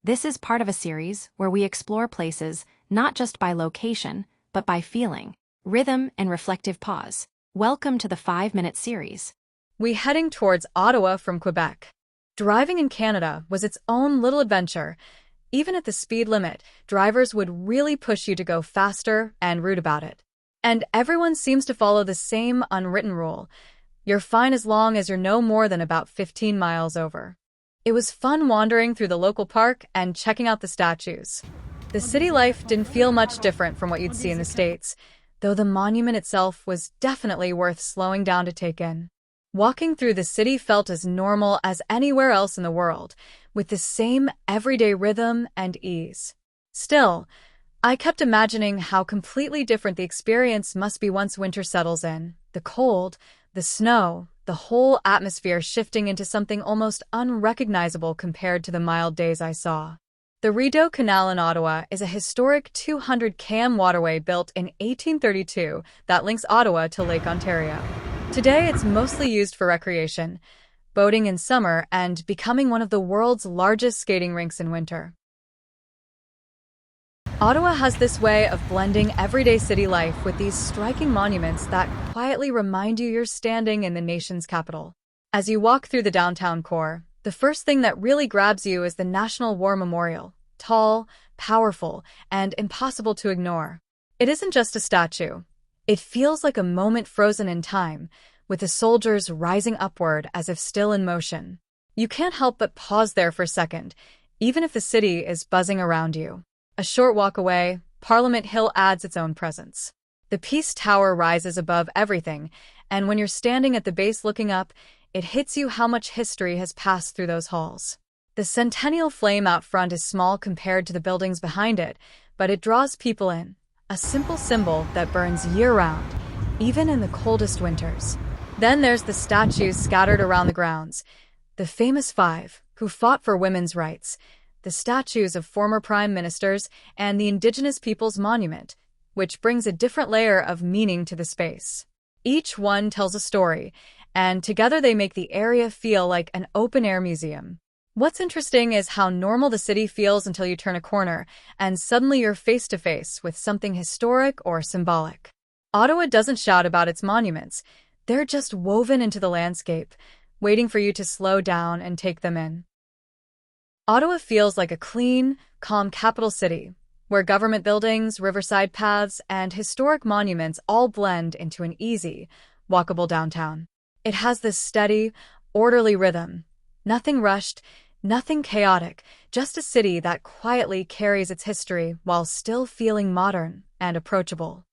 This is part of a series where we explore places not just by location, but by feeling, rhythm, and reflective pause. Welcome to the 5-minute series. We heading towards Ottawa from Quebec. Driving in Canada was its own little adventure. Even at the speed limit, drivers would really push you to go faster and rude about it. And everyone seems to follow the same unwritten rule. You're fine as long as you're no more than about 15 miles over. It was fun wandering through the local park and checking out the statues. The city life didn't feel much different from what you'd see in the States, though the monument itself was definitely worth slowing down to take in. Walking through the city felt as normal as anywhere else in the world, with the same everyday rhythm and ease. Still, I kept imagining how completely different the experience must be once winter settles in. The cold, the snow, the whole atmosphere shifting into something almost unrecognizable compared to the mild days I saw. The Rideau Canal in Ottawa is a historic 200 km waterway built in 1832 that links Ottawa to Lake Ontario. Today, it's mostly used for recreation, boating in summer, and becoming one of the world's largest skating rinks in winter. Ottawa has this way of blending everyday city life with these striking monuments that quietly remind you you're standing in the nation's capital. As you walk through the downtown core, the first thing that really grabs you is the National War Memorial, tall, powerful, and impossible to ignore. It isn't just a statue. It feels like a moment frozen in time, with the soldiers rising upward as if still in motion. You can't help but pause there for a second, even if the city is buzzing around you. A short walk away, Parliament Hill adds its own presence. The Peace Tower rises above everything, and when you're standing at the base looking up, it hits you how much history has passed through those halls. The Centennial Flame out front is small compared to the buildings behind it, but it draws people in. A simple symbol that burns year-round, even in the coldest winters. Then there's the statues scattered around the grounds. The famous five, who fought for women's rights, the statues of former prime ministers, and the Indigenous Peoples Monument, which brings a different layer of meaning to the space. Each one tells a story, and together they make the area feel like an open-air museum. What's interesting is how normal the city feels until you turn a corner, and suddenly you're face-to-face with something historic or symbolic. Ottawa doesn't shout about its monuments. They're just woven into the landscape, waiting for you to slow down and take them in. Ottawa feels like a clean, calm capital city, where government buildings, riverside paths, and historic monuments all blend into an easy, walkable downtown. It has this steady, orderly rhythm. Nothing rushed, nothing chaotic, just a city that quietly carries its history while still feeling modern and approachable.